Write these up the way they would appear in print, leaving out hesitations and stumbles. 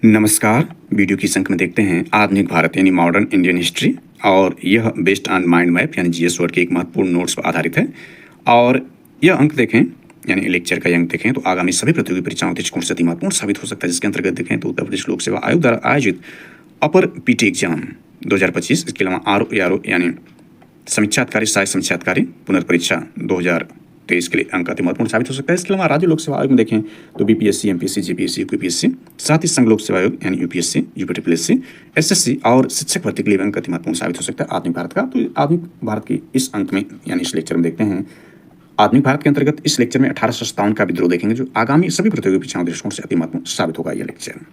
नमस्कार। वीडियो की संख्या में देखते हैं आधुनिक भारत यानी मॉडर्न इंडियन हिस्ट्री और यह बेस्ड ऑन माइंड मैप यानी जीएस वर्ड के एक महत्वपूर्ण नोट्स पर आधारित है। और यह अंक देखें यानी लेक्चर का अंक देखें तो आगामी सभी प्रतियोगी परीक्षाओं के दृष्टिकोण से अति महत्वपूर्ण साबित हो सकता है। जिसके अंतर्गत देखें तो उत्तर प्रदेश लोक सेवा आयोग द्वारा आयोजित अपर पीटी एग्जाम 2025, इसके अलावा आरओ यानी समीक्षाधिकारी सहायक समीक्षाधिकारी पुनर्परीक्षा 2023 के लिए अंक अति महत्वपूर्ण साबित हो सकता है। इसके अलावा राज्य लोक सेवा आयोग में देखें तो बीपीएससी, एमपीएससी, जीपीएससी, यूपीएससी, साथ ही संघ लोक सेवा आयोग यानी यूपीएससी, यूपीटीपीएससी, एसएससी और शिक्षक भर्ती के लिए अंक अति महत्वपूर्ण साबित हो सकता है आधुनिक भारत का। तो आधुनिक भारत के इस अंक में यानी इस लेक्चर में देखते हैं आधुनिक भारत के अंतर्गत इस लेक्चर में 1857 का विद्रोह देखेंगे जो आगामी सभी प्रतियोगी परीक्षाओं के दृष्टिकोण से अति महत्वपूर्ण साबित होगा यह लेक्चर।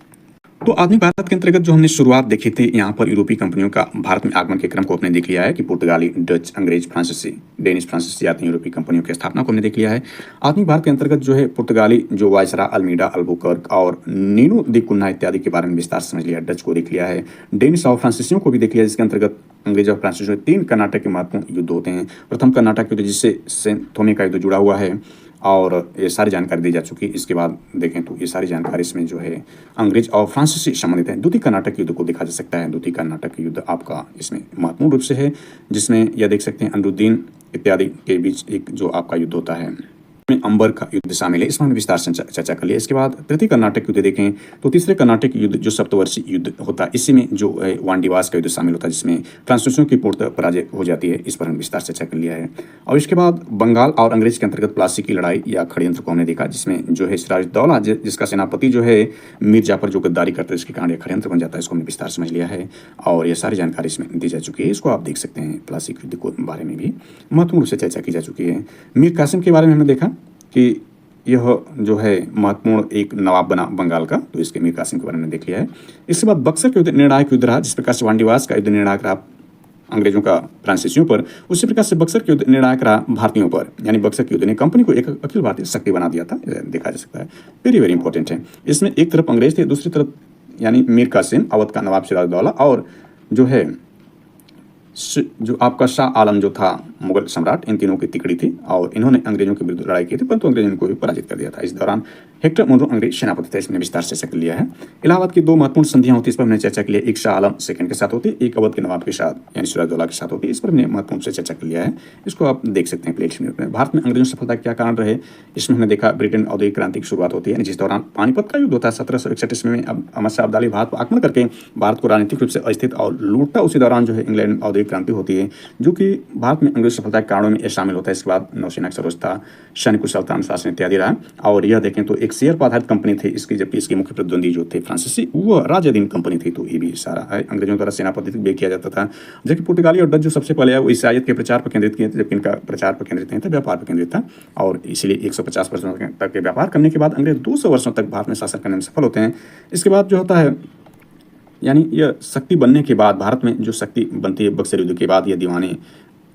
तो आधुनिक भारत के अंतर्गत जो हमने शुरुआत देखी थी, यहाँ पर यूरोपीय कंपनियों का भारत में आगमन के क्रम को हमने देख लिया है कि पुर्तगाली, डच, अंग्रेज, फ्रांसीसी, डेनिश, फ्रांसीसी आदि यूरोपीय कंपनियों की स्थापना को हमने देख लिया है। आधुनिक भारत के अंतर्गत जो है पुर्तगाली जो वायसरा, अल्मीडा, अल्बुकर्क और नीनो दी कुन्हा इत्यादि के बारे में विस्तार से समझ लिया। डच को देख लिया है, डेनिश और फ्रांसीसियों को भी देख लिया, जिसके अंतर्गत अंग्रेज और फ्रांसीसियों में 3 कर्नाटक के महत्वपूर्ण युद्ध होते हैं। प्रथम कर्नाटक युद्ध जिससे सेंट थोमे का युद्ध जुड़ा हुआ है और ये सारी जानकारी दी जा चुकी है। इसके बाद देखें तो ये सारी जानकारी इसमें जो है अंग्रेज और फ्रांसीसी संबंधित है। द्वितीय कर्नाटक युद्ध को देखा जा सकता है। द्वितीय कर्नाटक युद्ध आपका इसमें महत्वपूर्ण रूप से है, जिसमें यह देख सकते हैं अनरुद्दीन इत्यादि के बीच एक जो आपका युद्ध होता है में अंबर का युद्ध शामिल है। इसमें हमने विस्तार से चर्चा कर लिया। इसके बाद तृतीय कर्नाटक युद्ध देखें तो तीसरे कर्नाटक युद्ध जो सप्तवर्षीय युद्ध होता है, इसी में जो है वांडीवास का युद्ध शामिल होता है, जिसमें फ्रांसीसियों की पूर्णतः पराजय हो जाती है। इस पर हमने विस्तार से चर्चा कर लिया है। और इसके बाद बंगाल और अंग्रेज के अंतर्गत प्लासी की लड़ाई या षड्यंत्र को हमने देखा, जिसमें जो है सिराजुद्दौला जिसका सेनापति जो है मीर जाफर जो गद्दारी करते हैं, इसके कारण यह षड्यंत्र बन जाता है। इसको हमने विस्तार समझ लिया है और यह सारी जानकारी इसमें दी जा चुकी है। इसको आप देख सकते हैं। प्लासी युद्ध के बारे में भी महत्वपूर्ण रूप से चर्चा की जा चुकी है। मीर कासिम के बारे में हमने देखा कि यह जो है महत्वपूर्ण एक नवाब बना बंगाल का, तो इसके मीर कासिम के बारे में देख लिया है। इसके बाद बक्सर का युद्ध निर्णायक युद्ध रहा, जिस प्रकार से वांडीवास का युद्ध निर्णायक रहा अंग्रेजों का फ्रांसीसियों पर, उसी प्रकार से बक्सर के युद्ध निर्णायक रहा भारतीयों पर। यानी बक्सर के युद्ध ने कंपनी को एक अखिल भारतीय शक्ति बना दिया था, देखा जा सकता है। वेरी वेरी इंपॉर्टेंट है। इसमें एक तरफ अंग्रेज थे, दूसरी तरफ यानी मीर कासिम, अवध का नवाब सिराजुद्दौला और जो है जो आपका शाह आलम जो था मुगल सम्राट, इन तीनों की तिकड़ी थी और इन्होंने अंग्रेजों के विरुद्ध लड़ाई की थी, परंतु अंग्रेजों को भी पराजित कर दिया था। इस दौरान हेक्टर मुनरो अंग्रेज सेनापति थे। इसमें विस्तार से चर्चा कर लिया है। इलाहाबाद की 2 महत्वपूर्ण संधियां होती है, इस पर हमने चर्चा के लिए। एक शाह आलम सेकंड के साथ होती है, एक अवध के नवाब के साथ यानी सिराजुद्दौला के साथ होती है। इस पर हमने महत्वपूर्ण से चर्चा कर लिया है। इसको आप देख सकते हैं प्लेट में। भारत में अंग्रेजों की सफलता क्या कारण रहे, इसमें हमने देखा ब्रिटेन औद्योगिक क्रांति की शुरुआत होती है, जिस दौरान पानीपत का युद्ध होता है 1761 ईस्वी में। अब अहमद शाह अब्दाली भारत पर आक्रमण करके भारत को राजनीतिक रूप से अस्थित और लूटता। उसी दौरान जो है इंग्लैंड में औद्योगिक क्रांति होती है, जो कि भारत में अंग्रेज सफलता के कारणों में शामिल होता है। इसके बाद नौसेना की सर्वोच्चता, सैन्य कुशलता, अनुशासन इत्यादि रहा। और यह देखें तो एक शेयर पर आधारित कंपनी थी इसकी, जबकि इसके मुख्य प्रतिद्वंदी जो थे फ्रांसीसी, वह राजाधीन कंपनी थी। तो ये भी सारा है अंग्रेजों द्वारा सेनापति किया जाता था। जबकि पुर्तगाली और डच जो सबसे पहले है वो ईसाइयत के प्रचार पर केंद्रित किए थे, जबकि इनका प्रचार पर केंद्रित नहीं था, व्यापार पर केंद्रित था। और इसलिए 150 वर्षों तक के व्यापार करने के बाद अंग्रेज 200 वर्षों तक भारत में शासन करने में सफल होते हैं। इसके बाद जो होता है यानी यह शक्ति बनने के बाद, भारत में जो शक्ति बनती है बक्सर युद्ध के बाद, यह दीवानी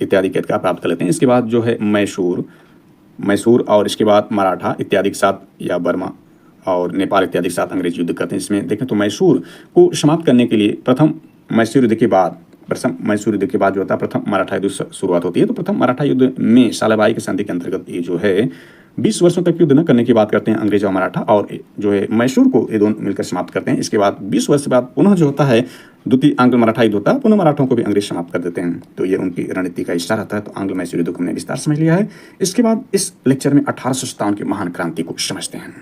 इत्यादि के अधिकार प्राप्त कर लेते हैं। इसके बाद जो है मैसूर और इसके बाद मराठा इत्यादि के साथ या बर्मा और नेपाल इत्यादि के साथ अंग्रेज युद्ध करते हैं। इसमें देखें तो मैसूर को समाप्त करने के लिए प्रथम मैसूर युद्ध के बाद जो होता है प्रथम मराठा युद्ध शुरुआत होती है। तो प्रथम मराठा युद्ध में सालाबाई की संधि के अंतर्गत ये जो है 20 वर्षों तक युद्ध न करने की बात करते हैं अंग्रेज और मराठा, और जो है मैसूर को ये दोनों मिलकर समाप्त करते हैं। इसके बाद 20 वर्ष बाद पुनः जो होता है द्वितीय आंग्ल मराठा युद्ध होता है, पुनः मराठों को भी अंग्रेज समाप्त कर देते हैं। तो ये उनकी रणनीति का हिस्सा रहता है। तो आंग्ल मैसूर युद्ध को हमने विस्तार समझ लिया है। इसके बाद इस लेक्चर में 1857 की महान क्रांति को समझते हैं।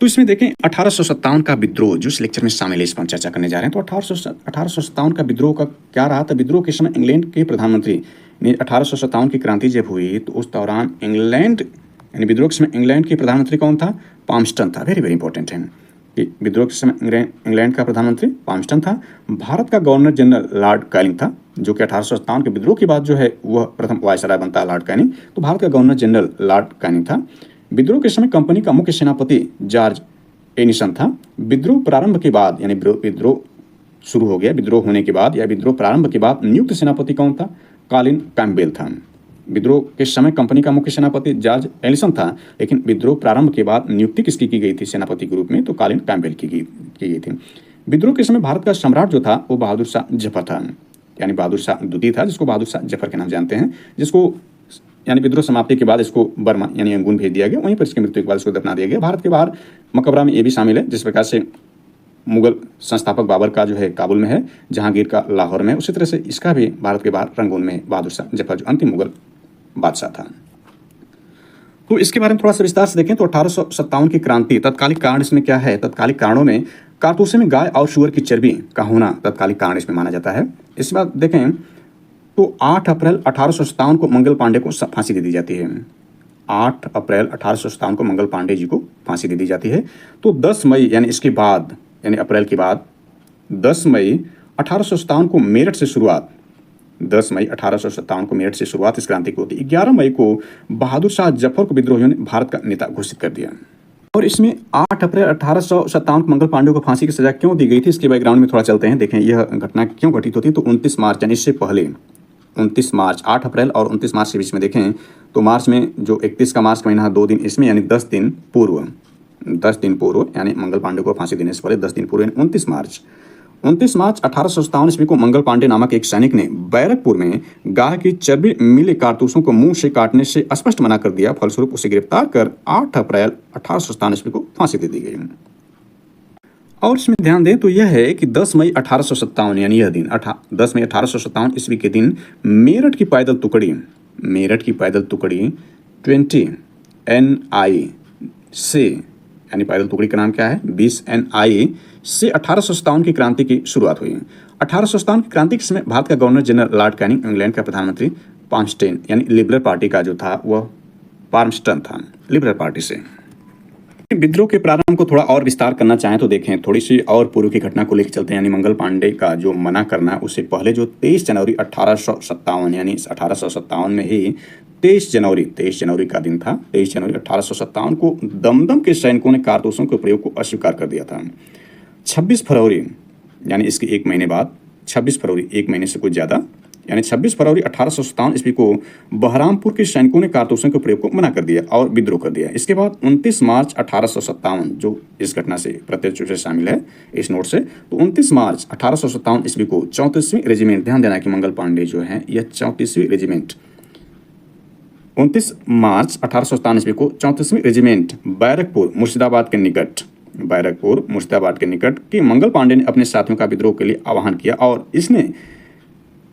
तो इसमें देखें 1857 का विद्रोह जो इस लेक्चर में शामिल है, इस पर चर्चा करने जा रहे हैं। तो 1857 का विद्रोह का क्या रहा था। विद्रोह के समय इंग्लैंड के प्रधानमंत्री ने 1857 की क्रांति जब हुई तो उस दौरान इंग्लैंड यानी विद्रोह के समय इंग्लैंड के प्रधानमंत्री कौन था, पामस्टन था। वेरी वेरी इंपॉर्टेंट है कि विद्रोह के समय इंग्लैंड का प्रधानमंत्री पामस्टन था। भारत का गवर्नर जनरल लॉर्ड कैनिंग था, जो कि 1857 के विद्रोह के बाद जो है वह प्रथम वायसराय बनता है लॉर्ड कैनिंग। तो भारत का गवर्नर जनरल लॉर्ड कैनिंग था। विद्रोह के समय कंपनी का मुख्य सेनापति जॉर्ज एनिसन था। विद्रोह प्रारंभ के बाद यानी विद्रोह शुरू हो गया, विद्रोह होने के बाद या विद्रोह प्रारंभ के बाद नियुक्त सेनापति कौन था, कॉलिन कैम्पबेल था। विद्रोह के समय कंपनी का मुख्य सेनापति जॉर्ज एलिसन था, लेकिन विद्रोह प्रारंभ के बाद नियुक्ति किसकी की गई थी सेनापति के रूप में, तो कॉलिन कैम्पबेल की गई थी। विद्रोह के समय भारत का सम्राट जो था वो बहादुर शाह जफर था, यानी बहादुर शाह द्वितीय था, जिसको बहादुर शाह जफर के नाम जानते हैं, जिसको यानी विद्रोह समाप्ति के बाद इसको बर्मा यानी अंगून भेज दिया गया। वहीं पर इसकी मृत्यु के बाद इसको दफना दिया गया। भारत के बाहर मकबरा में ये भी शामिल है, जिस प्रकार से मुगल संस्थापक बाबर का जो है काबुल में है, जहांगीर का लाहौर में, उसी तरह से इसका भी भारत के बाहर रंगून में बहादुर शाह जफर जो अंतिम मुगल बादशाह था। तो इसके बारे में थोड़ा सा विस्तार से देखें तो 1857 की क्रांति, तत्कालिक कारण इसमें क्या है? तत्कालिक कारणों में कारतूसे में गाय और शुअर की चर्बी का होना तत्कालिक कारण इसमें माना जाता है। इसके बाद देखें तो 8 अप्रैल 1857 को मंगल पांडे को फांसी दे दी जाती है। 8 अप्रैल 1857 को मंगल पांडे जी को फांसी दे दी जाती है। तो 10 मई यानी इसके बाद, यानी अप्रैल के बाद 10 मई 1857 को मेरठ से शुरुआत, 10 मई 1857 को मेरठ से शुरुआत इस क्रांति की होती है। 11 मई को बहादुर शाह जफर को विद्रोहियों ने भारत का नेता घोषित कर दिया। और इसमें 8 अप्रैल 1857 को मंगल पांडे को फांसी की सजा क्यों दी गई थी, इसके बैकग्राउंड में थोड़ा चलते हैं। देखें यह घटना क्यों घटित होती है। तो 29 मार्च यानी इससे पहले 29 मार्च, 8 अप्रैल और 29 मार्च के बीच में देखें तो मार्च में जो 31 का मार्च का महीना 2 दिन इसमें, यानी 10 दिन पूर्व, यानी मंगल पांडे को फांसी देने से पहले 10 दिन पूर्व, यानी 29 मार्च 1857 ईस्वी को मंगल पांडे नामक एक सैनिक ने बैरकपुर में गाय की चर्बी मिले कारतूसों को मुंह से काटने से स्पष्ट मना कर दिया। फलस्वरूप उसे गिरफ्तार कर 8 अप्रैल 1857 ईस्वी को फांसी दे दी गई। और इसमें ध्यान दें तो यह है कि 10 मई 1857 यानी यह दिन 10 मई 1857 ईस्वी के दिन मेरठ की पैदल टुकड़ी 20 NI से, यानी पैदल टुकड़ी का नाम क्या है, 20 NI से 1857 की क्रांति की शुरुआत हुई। 1857 की क्रांति के समय भारत का governor general Lord Canning, England का प्रधानमंत्री पार्मस्टन, यानी लिबरल पार्टी का जो था वह पार्मस्टन था, लिबरल पार्टी से। विद्रोह के प्रारंभ को थोड़ा और विस्तार करना चाहें तो देखें, थोड़ी सी और पूर्व की घटना को लेकर चलते हैं। यानी मंगल पांडे का जो मना करना, उससे पहले जो 23 जनवरी 1857, यानी 1857 में ही 23 जनवरी का दिन था। 23 जनवरी 1857 को दमदम के सैनिकों ने कारतूसों के प्रयोग को अस्वीकार कर दिया था। 26 फरवरी, यानी इसके एक महीने बाद, 26 फरवरी, एक महीने से कुछ ज़्यादा, यानी 26 फरवरी 1857 ईस्वी को बहरामपुर के सैनिकों ने कारतूसों के प्रयोग को मना कर दिया और विद्रोह कर दिया। इसके बाद 29 मार्च 1857, जो इस घटना से प्रत्यक्ष रूप से शामिल है इस नोट से, तो 29 मार्च 1857 ईस्वी को 34वीं रेजिमेंट, ध्यान देना कि मंगल पांडे जो है यह 34वीं रेजिमेंट, 29 मार्च 1857 ईस्वी को 34वीं रेजिमेंट बैरकपुर मुर्शिदाबाद के निकट की मंगल पांडे ने अपने साथियों का विद्रोह के लिए आह्वान किया और इसने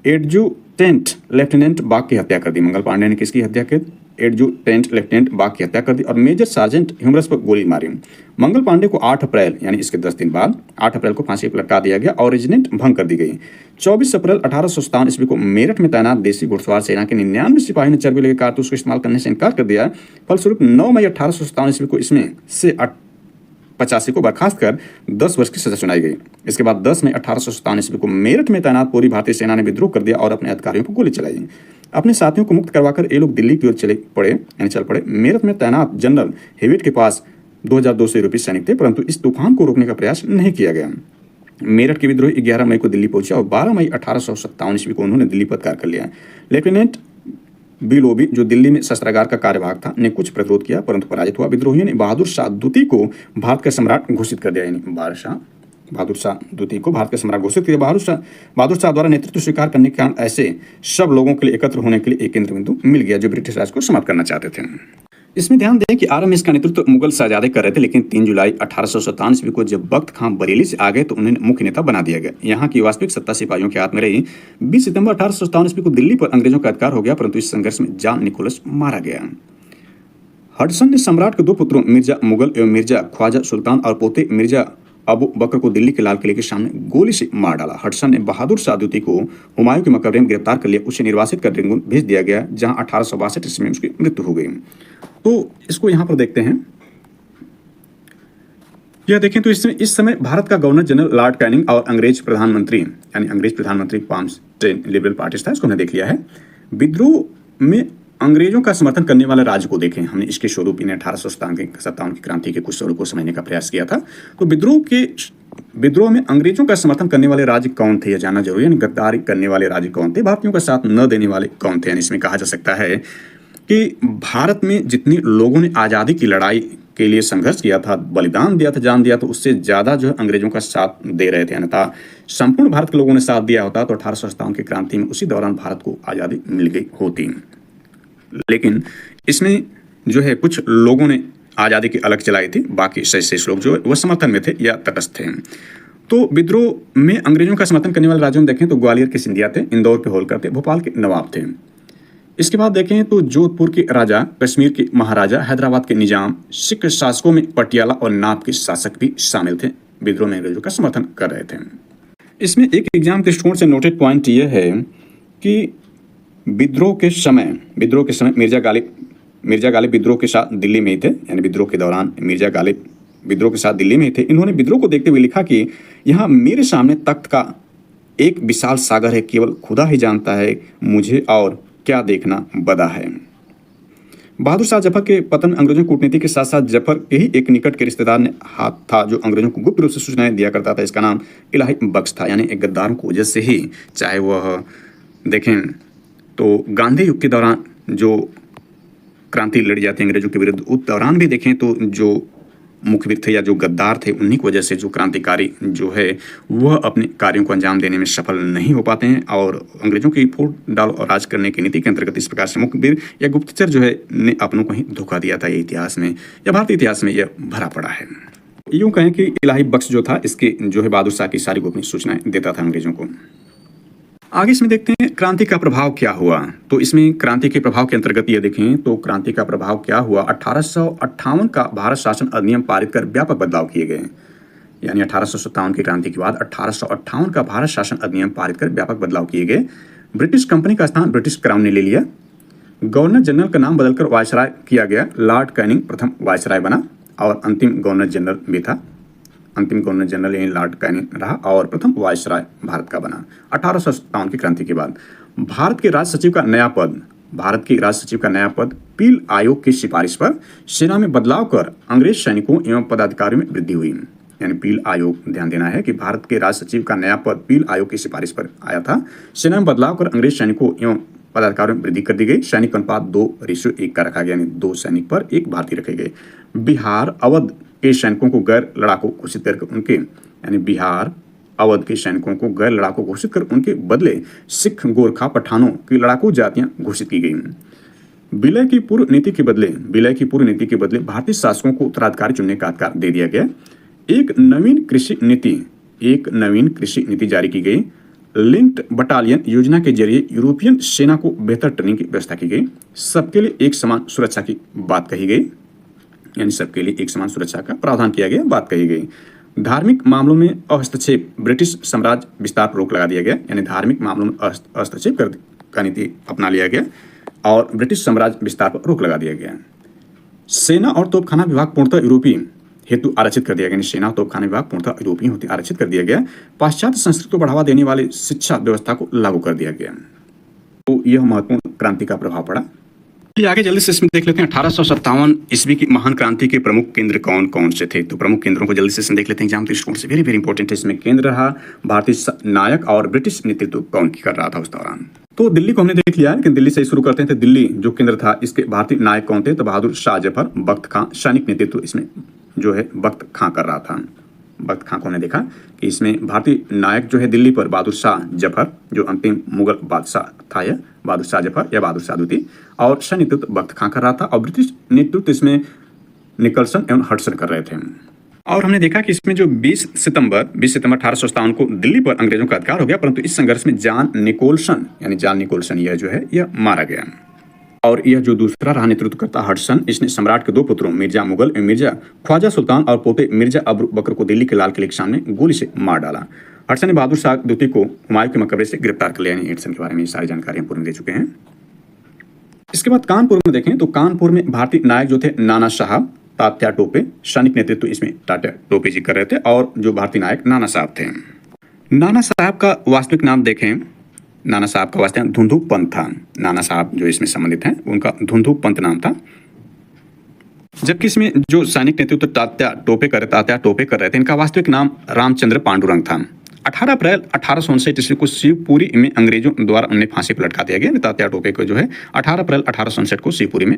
एडजुटेंट लेफ्टिनेंट बाग की हत्या कर दी। मंगल पांडे ने किसकी हत्या की? एडजुटेंट लेफ्टिनेंट बाग की हत्या कर दी और मेजर सार्जेंट ह्यूमरस पर गोली मारी। मंगल पांडे को 8 अप्रैल, यानी इसके 10 दिन बाद 8 अप्रैल को फांसी पर लटका दिया गया और रेजिमेंट भंग कर दी गई। 24 अप्रैल 1857 ईस्वी को मेरठ में तैनात देसी घुड़सवार सेना के 99 सिपाही ने चर्बी लगे कारतूस को इस्तेमाल करने से इनकार कर दिया। फलस्वरूप 9 मई 1857 ईस्वी को इसमें से 85 को बर्खास्त कर 10 वर्ष की सजा सुनाई गई। इसके बाद 10 मई 1857 ईस्वी को मेरठ में तैनात पूरी भारतीय सेना ने विद्रोह कर दिया और अपने अधिकारियों पर गोली चलाई। अपने साथियों को मुक्त करवाकर ये लोग दिल्ली की ओर चल पड़े। मेरठ में तैनात जनरल हेविट के पास 2200 यूरोपीय सैनिक थे, परंतु इस तूफान को रोकने का प्रयास नहीं किया गया। मेरठ के विद्रोही 11 मई को दिल्ली पहुंचे और 12 मई 1857 ईस्वी को उन्होंने दिल्ली पर अधिकार कर लिया। लेफ्टिनेंट बिलोबी, जो दिल्ली में शस्त्रागार का कार्यभाग था, ने कुछ प्रतिरोध किया परंतु पराजित हुआ। विद्रोहियों ने बहादुर शाह द्वितीय को भारत का सम्राट घोषित कर दिया, यानी बहादुर शाह द्वितीय को भारत का सम्राट घोषित किया। बहादुर शाह द्वारा नेतृत्व स्वीकार करने के कारण ऐसे सब लोगों के लिए एकत्र होने के लिए एक केंद्र बिंदु मिल गया जो ब्रिटिश राज को समाप्त करना चाहते थे। इसमें ध्यान दें कि आरंभ में इसका नेतृत्व मुगल शहजादे कर रहे थे, लेकिन 3 जुलाई 1857 ईस्वी को जब बख्त खां बरेली से आ गए तो उन्हें मुख्य नेता बना दिया गया। यहाँ की वास्तविक सत्ता सिपाहियों के हाथ में रही। 20 सितंबर 1857 ईस्वी को दिल्ली पर अंग्रेजों का अधिकार हो गया, परंतु इस संघर्ष में जॉन निकोलस मारा गया। हडसन ने सम्राट के 2 पुत्रों मिर्जा मुगल एवं मिर्जा ख्वाजा सुल्तान और पोते मिर्जा अबू बकर को दिल्ली के लाल किले के सामने गोली से मार डाला। हडसन ने बहादुर शाह द्वितीय को हुमायूं के मकबरे में गिरफ्तार कर लिया। उसे निर्वासित कर रंगून भेज दिया गया, जहां 1862 ईस्वी में उसकी मृत्यु हो गई। तो इसको यहाँ पर देखते हैं, यह देखें तो इस समय भारत का गवर्नर जनरल लॉर्ड कैनिंग और अंग्रेज प्रधानमंत्री पाल्मस्टेन लिबरल पार्टी था, इसको हमने देख लिया है। विद्रोह में अंग्रेजों का समर्थन करने वाले राज्य को देखें, हमने इसके स्वरूप इन 1857 की क्रांति के कुछ स्वरूप को समझने का प्रयास किया था। तो विद्रोह में अंग्रेजों का समर्थन करने वाले राज्य कौन थे, यह जानना जरूरी है। गद्दारी करने वाले राज्य कौन थे, भारतीयों का साथ न देने वाले कौन थे। इसमें कहा जा सकता है कि भारत में जितनी लोगों ने आज़ादी की लड़ाई के लिए संघर्ष किया था, बलिदान दिया था, जान दिया, तो उससे ज़्यादा जो है अंग्रेजों का साथ दे रहे थे। अन्यथा संपूर्ण भारत के लोगों ने साथ दिया होता तो 1857 की क्रांति में उसी दौरान भारत को आज़ादी मिल गई होती। लेकिन इसमें जो है कुछ लोगों ने आज़ादी की अलग चलाई थी, बाकी शेष लोग जो है वह समर्थन में थे या तटस्थ थे। तो विद्रोह में अंग्रेजों का समर्थन करने वाले राज्यों में देखें तो ग्वालियर के सिंधिया थे, इंदौर के होलकर थे, भोपाल के नवाब थे। इसके बाद देखें तो जोधपुर के राजा, कश्मीर के महाराजा, हैदराबाद के निजाम, सिख शासकों में पटियाला और नाप के शासक भी शामिल थे, विद्रोह में अंग्रेजों का समर्थन कर रहे थे। इसमें एक एग्जाम के दृष्टिकोण से नोटेड पॉइंट यह है कि विद्रोह के समय मिर्जा गालिब विद्रोह के साथ दिल्ली में ही थे, यानी विद्रोह के दौरान मिर्जा गालिब विद्रोह के साथ दिल्ली में थे। इन्होंने विद्रोह को देखते हुए लिखा कि यहाँ मेरे सामने तख्त का एक विशाल सागर है, केवल खुदा ही जानता है मुझे और क्या देखना बदा है। बहादुर शाह जफर के पतन अंग्रेजों की कूटनीति के साथ साथ जफर के ही एक निकट के रिश्तेदार ने हाथ था जो अंग्रेजों को गुप्त रूप से सूचनाएं दिया करता था। इसका नाम इलाही बख्श था, यानी एक गद्दारों की वजह से ही, चाहे वह देखें तो गांधी युग के दौरान जो क्रांति लड़ी जाती है अंग्रेजों के विरुद्ध, उस दौरान भी देखें तो जो मुखबिर थे या जो गद्दार थे, उन्हीं की वजह से जो क्रांतिकारी जो है वह अपने कार्यों को अंजाम देने में सफल नहीं हो पाते हैं। और अंग्रेजों की फूट डाल और राज करने की नीति के अंतर्गत इस प्रकार से मुखबिर या गुप्तचर जो है ने अपनों को ही धोखा दिया था। ये इतिहास में या भारतीय इतिहास में यह भरा पड़ा है। यूँ कहें कि इलाही बख्श जो था इसके जो है बहादुर शाह की सारी को अपनी सूचनाएं देता था अंग्रेजों को। आगे इसमें देखते हैं क्रांति का प्रभाव क्या हुआ। तो इसमें क्रांति के प्रभाव के अंतर्गत ये देखें तो क्रांति का प्रभाव क्या हुआ। 1858 का भारत शासन अधिनियम पारित कर व्यापक बदलाव किए गए, यानी 1857 की क्रांति के बाद 1858 का भारत शासन अधिनियम पारित कर व्यापक बदलाव किए गए। ब्रिटिश कंपनी का स्थान ब्रिटिश क्राउन ने ले लिया। गवर्नर जनरल का नाम बदलकर वायसराय किया गया। लॉर्ड कैनिंग प्रथम वायसराय बना और अंतिम गवर्नर जनरल भी था। अंतिम गवर्नर जनरल यानी लॉर्ड कैनिंग रहा और प्रथम वायसराय भारत का बना। 1857 की क्रांति के बाद भारत के राज सचिव का नया पद पील आयोग की सिफारिश पर सेना में बदलाव कर अंग्रेज सैनिकों एवं पदाधिकारियों में वृद्धि हुई। यानी पील आयोग, ध्यान देना है कि भारत के राज सचिव का नया पद पील आयोग की सिफारिश पर आया था। सेना में बदलाव कर अंग्रेज सैनिकों एवं पदाधिकारियों में वृद्धि कर दी गई। सैनिक अनुपात 2:1 का रखा गया, यानी 2 सैनिक पर 1 भारतीय रखे गए। बिहार अवध के सैनिकों को गैर लड़ाकू घोषित कर उनके बदले सिख, गोरखा, पठानों की लड़ाकू जातियां घोषित की गई। विलय की पूर्व नीति के बदले भारतीय शासकों को उत्तराधिकारी चुनने का अधिकार दे दिया गया। एक नवीन कृषि नीति जारी की गई। लिंक्ड बटालियन योजना के जरिए यूरोपियन सेना को बेहतर ट्रेनिंग की व्यवस्था की गई। सबके लिए एक समान सुरक्षा की बात कही गई, यानी सबके लिए एक समान सुरक्षा का प्रावधान किया गया, बात कही गई। धार्मिक मामलों में हस्तक्षेप, ब्रिटिश साम्राज्य विस्तार पर रोक लगा दिया गया, यानी धार्मिक मामलों में हस्तक्षेप का नीति अपना लिया गया और ब्रिटिश साम्राज्य विस्तार पर रोक लगा दिया गया। सेना और तोपखाना विभाग पूर्णतः यूरोपीय हेतु आरक्षित कर दिया गया, सेना और तोपखाना विभाग पूर्णतः यूरोपीय हेतु आरक्षित कर दिया गया। पाश्चात्य संस्कृति को बढ़ावा देने वाली शिक्षा व्यवस्था को लागू कर दिया गया। तो यह महत्वपूर्ण क्रांति का प्रभाव पड़ा। आगे जल्दी से इसमें देख लेते हैं 1857 ईस्वी की महान क्रांति के प्रमुख केंद्र कौन कौन से थे। तो प्रमुख केंद्रों को जल्दी से देख लेते हैं एग्जाम के दृष्टिकोण से, वेरी वेरी इंपॉर्टेंट है। इसमें केंद्र रहा भारतीय नायक और ब्रिटिश नेतृत्व कौन कर रहा था उस दौरान। तो दिल्ली को हमने देख लिया, लेकिन दिल्ली से शुरू करते हैं। तो दिल्ली जो केंद्र था, इसके भारतीय नायक कौन थे। तो बहादुर शाह जफर, बख्त खां, सैनिक नेतृत्व इसमें जो है बख्त खां कर रहा था। बख्त खां को हमने देखा कि इसमें भारतीय नायक जो है दिल्ली पर बहादुर शाह जफर, जो अंतिम मुगल बादशाह था, यह बहादुर शाह जफर या बहादुर शाह द्वितीय, और सैन्य नेतृत्व बख्त खां कर रहा था और ब्रिटिश नेतृत्व इसमें निकलसन एवं हडसन कर रहे थे। और हमने देखा कि इसमें जो 20 सितंबर 1857 को दिल्ली पर अंग्रेजों का अधिकार हो गया, परंतु इस संघर्ष में जॉन निकोलसन यह जो है यह मारा गया। और यह जो दूसरा रहा नेतृत्व करता हडसन, इसने सम्राट के 2 पुत्रों मिर्जा मुगल एवं मिर्जा ख्वाजा सुल्तान और पोते मिर्जा अबू बकर को दिल्ली के लाल किले के सामने गोली से मार डाला। हडसन ने बहादुर शाह द्वितीय को हुमायूं के मकबरे से गिरफ्तार कर लिया। हडसन के बारे में सारी जानकारी हम पूर्व में दे चुके हैं। इसके बाद कानपुर में देखें तो कानपुर में भारतीय नायक जो थे नाना साहब, तात्या टोपे, सैनिक नेतृत्व इसमें तात्या टोपे जी कर रहे थे और जो भारतीय नायक नाना साहब थे। नाना साहब का वास्तविक नाम देखें, नाना साहब का वास्तविक धुंधु पंत था। नाना साहब जो इसमें संबंधित हैं उनका धुंधु पंत नाम था। जबकि इसमें जो सैनिक नेतृत्व तात्या टोपे कर रहे थे, इनका वास्तविक नाम रामचंद्र पांडुरंग था। 18 अप्रैल 1859 ईस्वी को शिवपुरी में अंग्रेजों द्वारा उन्हें फांसी पर लटका दिया गया। तात्या टोपे को जो है 18 अप्रैल 1859 को शिवपुरी में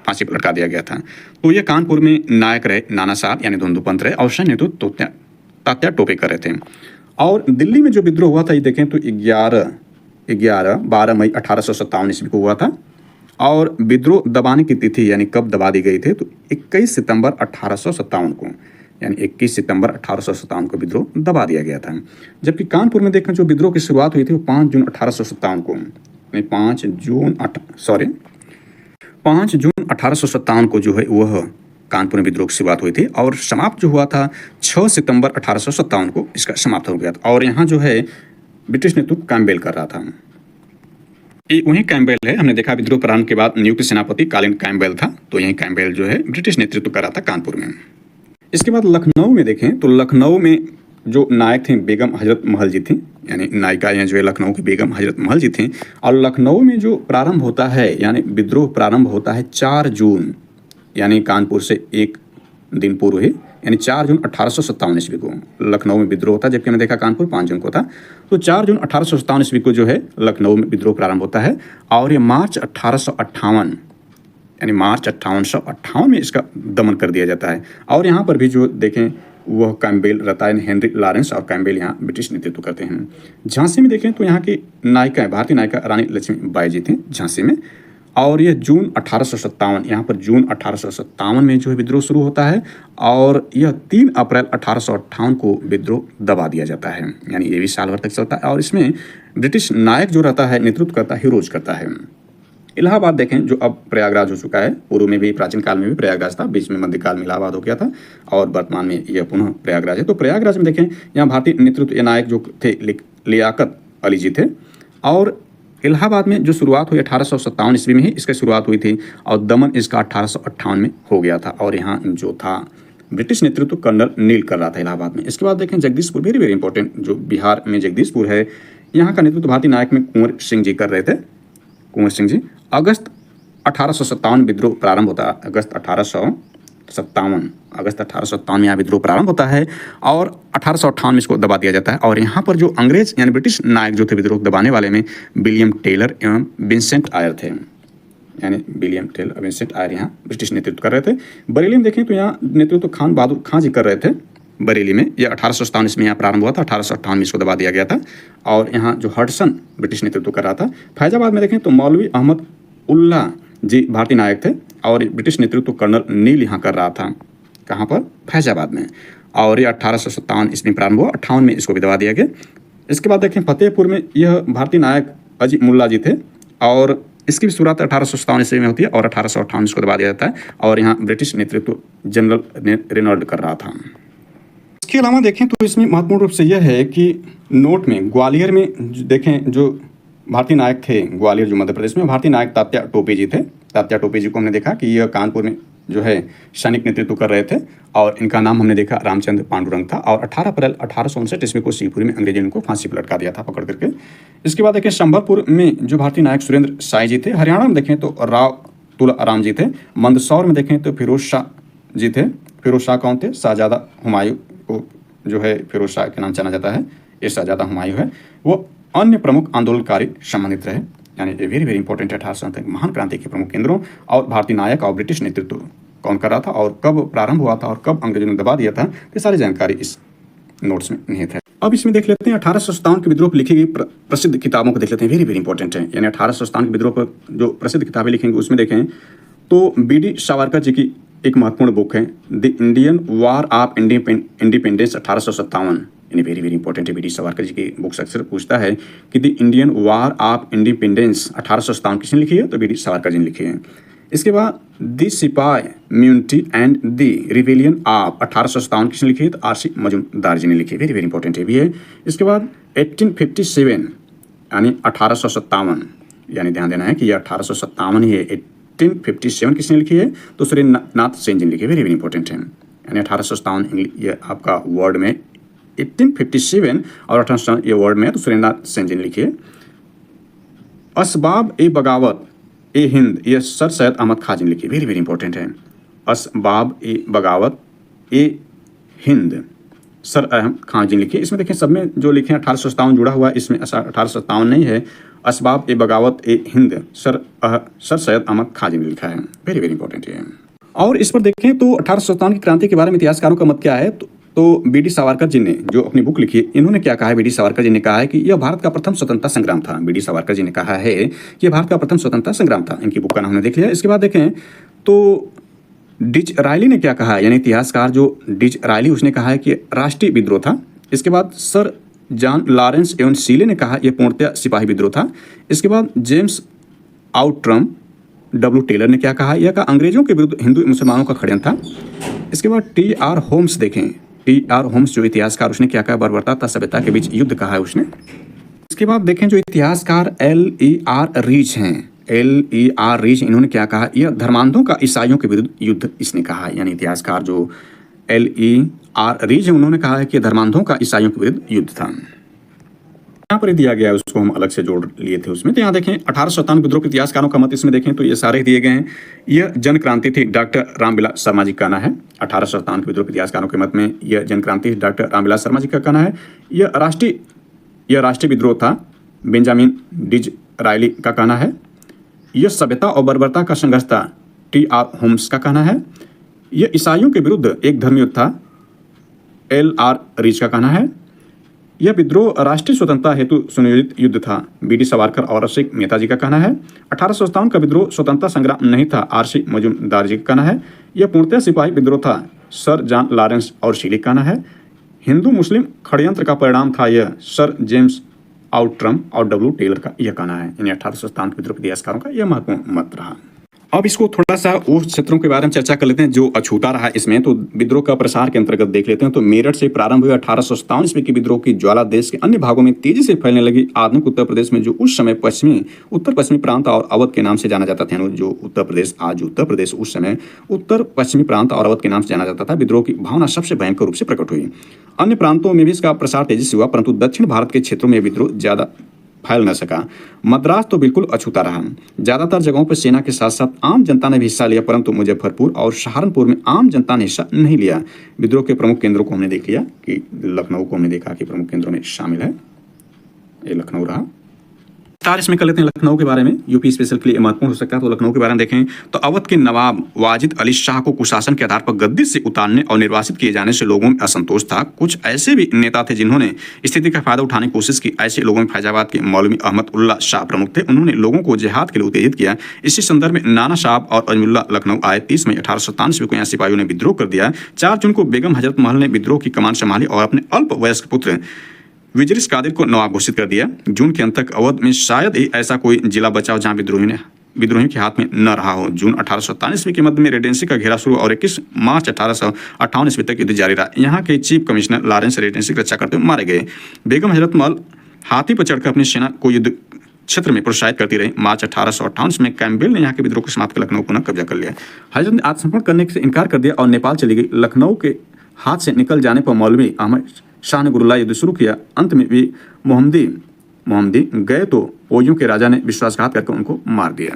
फांसी पर लटका दिया गया था। तो ये कानपुर में नायक रहे नाना साहब यानी धुंधु पंत रहे और सैन्य नेतृत्व तात्या टोपे कर रहे थे। और दिल्ली में जो विद्रोह हुआ था ये देखें तो 12 मई 1857 ईस्वी को हुआ था और विद्रोह दबाने की तिथि यानी कब दबा दी गई थी तो 21 सितंबर 1857 को। यानी 21 सितंबर 1857 को विद्रोह दबा दिया गया था। जबकि कानपुर में देखें जो विद्रोह की शुरुआत हुई थी वो 5 जून 1857 को, यानी 5 जून 1857 को जो है वह कानपुर में विद्रोह की शुरुआत हुई थी और समाप्त जो हुआ था 6 सितंबर 1857 को इसका समाप्त हो गया था। और यहाँ जो है ब्रिटिश नेतृत्व कैम्पबेल कर रहा था। ये वही कैम्पबेल है, हमने देखा विद्रोह प्रारंभ के बाद नियुक्त सेनापति कालीन कैम्पबेल था, तो यही कैम्पबेल जो है ब्रिटिश नेतृत्व कर रहा था कानपुर में। इसके बाद लखनऊ में देखें तो लखनऊ में जो नायक थे बेगम हजरत महल जी थी, यानी नायिका यहाँ जो है लखनऊ की बेगम हजरत महल जी थी। और लखनऊ में जो प्रारंभ होता है यानी विद्रोह प्रारंभ होता है 4 जून, यानी कानपुर से एक दिन पूर्व ही, यानी 4 जून 1857 ईस्वी को लखनऊ में विद्रोह होता है। जबकि हमने देखा कानपुर 5 जून को था, तो 4 जून 1857 ईस्वी को जो है लखनऊ में विद्रोह प्रारंभ होता है। और ये मार्च 1858 यानी मार्च 1858 में इसका दमन कर दिया जाता है। और यहाँ पर भी जो देखें वह कैम्पबेल रहता है, हेनरी लॉरेंस और कैम्पबेल यहाँ ब्रिटिश नेतृत्व करते हैं। झांसी में देखें तो यहाँ की नायिका भारतीय नायिका रानी लक्ष्मीबाई जी थी झांसी में। और यह जून 1857, यहाँ पर जून 1857 में जो है विद्रोह शुरू होता है और यह 3 अप्रैल 1858 को विद्रोह दबा दिया जाता है, यानी ये भी साल भर तक चलता है। और इसमें ब्रिटिश नायक जो रहता है नेतृत्व करता है हीरोज करता है। इलाहाबाद देखें जो अब प्रयागराज हो चुका है, पूर्व में भी प्राचीन काल में भी प्रयागराज था, बीच में मध्यकाल में इलाहाबाद हो गया था और वर्तमान में यह पुनः प्रयागराज है। तो प्रयागराज में देखें यहाँ भारतीय नेतृत्व नायक जो थे लियाकत अली जी थे। और इलाहाबाद में जो शुरुआत हुई 1857 ईस्वी में ही इसकी शुरुआत हुई थी और दमन इसका 1858 में हो गया था। और यहाँ जो था ब्रिटिश नेतृत्व कर्नल नील कर रहा था इलाहाबाद में। इसके बाद देखें जगदीशपुर, वेरी वेरी इंपॉर्टेंट, जो बिहार में जगदीशपुर है, यहाँ का नेतृत्व भारतीय नायक में कुंवर सिंह जी कर रहे थे। कुंवर सिंह जी अगस्त 1857 विद्रोह प्रारंभ होता है, अगस्त 1857 में यहाँ विद्रोह प्रारंभ होता है और 1858 में इसको दबा दिया जाता है। और यहाँ पर जो अंग्रेज यानी ब्रिटिश नायक जो थे विद्रोह दबाने वाले में विलियम टेलर एवं विंसेंट आयर थे, यानी विलियम टेलर विंसेंट आयर यहाँ ब्रिटिश नेतृत्व कर रहे थे। बरेली में देखें तो यहाँ नेतृत्व खान बहादुर खां जी कर रहे थे बरेली में। यह 1857 में यहाँ प्रारंभ हुआ था, 1858 में इसको दबा दिया गया था। और यहाँ जो हडसन ब्रिटिश नेतृत्व कर रहा था। फैजाबाद में देखें तो मौलवी अहमद उल्ला जी भारतीय नायक थे और ब्रिटिश नेतृत्व कर्नल नील यहाँ कर रहा था। कहाँ पर? फैजाबाद में। और ये 1857 इसमें प्रारंभ हुआ, 58 में इसको भी दबा दिया गया। इसके बाद देखें फतेहपुर में यह भारतीय नायक अजी मुल्ला जी थे और इसकी भी शुरुआत 1857 ईस्वी में होती है और 1858 इसको दबा दिया जाता है। और यहाँ ब्रिटिश नेतृत्व जनरल रेनॉल्ड कर रहा था। इसके अलावा देखें तो इसमें महत्वपूर्ण रूप से यह है कि नोट में ग्वालियर में देखें जो भारतीय नायक थे, ग्वालियर जो मध्य प्रदेश में, भारतीय नायक तात्या टोपे जी थे। तात्या टोपे जी को हमने देखा कि यह कानपुर में जो है सैनिक नेतृत्व कर रहे थे और इनका नाम हमने देखा रामचंद्र पांडुरंग था। और 18 अप्रैल 1859 ईस्वी को शिवपुरी में अंग्रेजों ने इनको फांसी पर लटका दिया था पकड़ करके। इसके बाद देखें संबलपुर में जो भारतीय नायक सुरेंद्र साय जी थे। हरियाणा में देखें तो राव तुलाराम जी थे। मंदसौर में देखें तो फिरोज शाह जी थे। फिरोज शाह कौन थे? शाहजादा हुमायूं को जो है फिरोज शाह के नाम जाना जाता है, ये शाहजादा हुमायूं है। वो अन्य प्रमुख आंदोलनकारी संबंधित रहे, यानी ये वेरी वेरी इंपॉर्टेंट है। 1800 तक महान क्रांति के प्रमुख केंद्रों और भारतीय नायक और ब्रिटिश नेतृत्व कौन कर रहा था और कब प्रारंभ हुआ था और कब अंग्रेजों ने दबा दिया था, ये सारी जानकारी इस नोट्स में निहित है। अब इसमें देख लेते हैं 1857 के विद्रोह पर लिखी गई प्रसिद्ध किताबों को देख लेते हैं, वेरी वेरी इंपॉर्टेंट है। यानी 1857 के विद्रोह पर जो प्रसिद्ध किताबें लिखेंगे उसमें देखें तो बी.डी. सावरकर जी की एक महत्वपूर्ण बुक है the Indian war of independence 1857, यानी वेरी वेरी इंपॉर्टेंट है। बी.डी. सावरकर जी की बुक्स अक्सर पूछता है कि the Indian war of independence 1857 किसने लिखी है? तो बी.डी. सावरकर जी ने लिखी है। इसके बाद द सिपाही म्यूनिटी एंड द रिवेलियन ऑफ 1857 किसने लिखी है? तो आर.सी. मजूमदार जी ने लिखी है, वेरी वेरी इंपॉर्टेंट है भी है। इसके बाद 1857 यानी 1857, यानी ध्यान देना है कि यह 1857 ही है। 1857 किसने लिखी है? तो सुरेंद्रनाथ सेन जी ने लिखी है, वेरी वेरी इंपॉर्टेंट है। यानी 1857 ये आपका वर्ड में 1857 और 1857 ये वर्ड में तो सुरेंद्रनाथ सेन जी ने लिखी है। असबाब ए बगावत ए हिंद ये सर सैयद अहमद खां जी ने लिखी है, वेरी वेरी इंपॉर्टेंट है। असबाब ए बगावत ए हिंद सर अहमद खां जी ने लिखी है। इसमें देखें सब में जो लिखे हैं 1857 जुड़ा हुआ है, इसमें 1857 नहीं है। असबाब ए बगावत ए हिंद सर सैयद अहमद खां जी ने लिखा है, वेरी वेरी इंपॉर्टेंट है। और इस पर देखें तो 1857 की क्रांति के बारे में इतिहासकारों का मत क्या है? तो बी.डी. सावरकर जी ने जो अपनी बुक लिखी है, इन्होंने क्या कहा है? बी.डी. सावरकर जी ने कहा है कि यह भारत का प्रथम स्वतंत्रता संग्राम था। बी.डी. सावरकर जी ने कहा है कि यह भारत का प्रथम स्वतंत्रता संग्राम था। इनकी बुक का नाम हमने देख लिया। इसके बाद देखें तो डिज़रायली ने क्या कहा, यानी इतिहासकार जो डिज़रायली उसने कहा है कि राष्ट्रीय विद्रोह था। इसके बाद सर जॉन लॉरेंस एवं सीले ने कहा यह पूर्णतः सिपाही विद्रोह था। इसके बाद जेम्स आउट्रम डब्ल्यू टेलर ने क्या कहा, यह कहा अंग्रेजों के विरुद्ध हिंदू मुसलमानों का षड्यंत्र था। इसके बाद टी.आर. होम्स देखें, टी.आर. होम्स जो इतिहासकार उसने क्या कहा, बर्बरता तथा सभ्यता के बीच युद्ध कहा है उसने। इसके बाद देखें जो इतिहासकार L.E.R. रीच हैं, L.E.R. रीच, इन्होंने क्या कहा, यह धर्मांधों का ईसाइयों के विरुद्ध युद्ध इसने कहा है। यानी इतिहासकार जो L.E.R. रीच है उन्होंने कहा है कि धर्मांधों का ईसाइयों के विरुद्ध युद्ध था। यहाँ पर दिया गया है, उसको हम अलग से जोड़ लिए थे उसमें। तो यहाँ देखें 1897 विद्रोह के इतिहासकारों का मत इसमें देखें तो ये सारे दिए गए हैं। यह जन क्रांति थी, डॉक्टर रामविलास शर्मा जी का कहना है। 1897 विद्रोह के इतिहासकारों के मत में यह जन क्रांति डॉक्टर रामविलास शर्मा जी का कहना है। यह राष्ट्रीय विद्रोह था, बेंजामिन डिज़रायली का कहना है। यह सभ्यता और बर्बरता का संघर्ष था, टी.आर. होम्स का कहना है। यह ईसाइयों के विरुद्ध एक धर्म युद्ध था, L.R. रीच का कहना है। यह विद्रोह राष्ट्रीय स्वतंत्रता हेतु सुनियोजित युद्ध था, बी.डी. सावरकर और रसिक मेहता जी का कहना है। 1857 का विद्रोह स्वतंत्रता संग्राम नहीं था, R.C. मजूमदार जी का कहना है। यह पूर्णतः सिपाही विद्रोह था, सर जॉन लॉरेंस और सीले का कहना है। हिंदू मुस्लिम षड्यंत्र का परिणाम था, यह सर जेम्स आउट्रम और डब्ल्यू टेलर का यह कहना है। यानी 1857 विद्रोह के इतिहासकारों का यह महत्वपूर्ण मत रहा। अब इसको थोड़ा सा उस क्षेत्रों के बारे में चर्चा कर लेते हैं जो अछूता रहा इसमें। तो विद्रोह का प्रसार के अंतर्गत देख लेते हैं। तो मेरठ से प्रारंभ हुए 1857 ईस्वी की विद्रोह की ज्वाला देश के अन्य भागों में तेजी से फैलने लगी। आधुनिक उत्तर प्रदेश में जो उस समय उत्तर पश्चिमी प्रांत और अवध के नाम से जाना जाता था, जो उत्तर प्रदेश आज उत्तर प्रदेश उस समय उत्तर पश्चिमी प्रांत और अवध के नाम से जाना जाता था, विद्रोह की भावना सबसे भयंकर रूप से प्रकट हुई। अन्य प्रांतों में भी इसका प्रसार तेजी से हुआ, परंतु दक्षिण भारत के क्षेत्रों में विद्रोह ज्यादा फैल न सका। मद्रास तो बिल्कुल अछूता रहा। ज्यादातर जगहों पर सेना के साथ साथ आम जनता ने भी हिस्सा लिया, परंतु मुजफ्फरपुर और सहारनपुर में आम जनता ने हिस्सा नहीं लिया। विद्रोह के प्रमुख केंद्रों को हमने देख लिया कि लखनऊ को हमने देखा कि प्रमुख केंद्रों में शामिल है, ये लखनऊ रहा। इसमें कर लेते हैं लखनऊ के बारे में, यूपी स्पेशल के लिए महत्वपूर्ण हो सकता है। तो लखनऊ के बारे में देखें तो अवध के नवाब वाजिद अली शाह को कुशासन के आधार पर गद्दी से उतारने और निर्वासित किए जाने से लोगों में असंतोष था। कुछ ऐसे भी नेता थे जिन्होंने स्थिति का फायदा उठाने की कोशिश की। ऐसे लोगों में फैजाबाद के मौलवी अहमद उल्ला शाह प्रमुख थे। उन्होंने लोगों को जिहाद के लिए उत्तेजित किया। इसी संदर्भ में नाना साहब और अजमुल्ला लखनऊ आए। 30 मई 1897 को यहाँ सिपाहियों ने विद्रोह कर दिया। 4 जून को बेगम हजरत महल ने विद्रोह की कमान संभाली और अपने अल्प वयस्क पुत्र विजरिस कादिर को नवाब घोषित कर दिया। जून के अंत तक अवध में शायद ही ऐसा कोई जिला बचा हो जहां विद्रोहियों के हाथ में न रहा हो। जून 1857 ईस्वी के मध्य में रेडेंसी का घेरा शुरू और 21 मार्च 1858 ईस्वी तक युद्ध जारी रहा। यहाँ के चीफ कमिश्नर लॉरेंस रेडेंसी की रक्षा करते हुए मारे गए। बेगम हजरत महल हाथी पर चढ़कर अपनी सेना को युद्ध क्षेत्र में प्रोत्साहित करती रही। मार्च 1858 में कैम्पबेल ने यहाँ के विद्रोह को समाप्त कर लखनऊ पुनः कब्जा कर लिया। हजरत ने आत्मसमर्पण करने से इनकार कर दिया और नेपाल चली गई। लखनऊ के हाथ से निकल जाने पर मौलवी अहमद शाह ने गुरुला युद्ध शुरू किया। अंत में भी मोहम्मदी गए तो ओइयों के राजा ने विश्वासघात करके उनको मार दिया।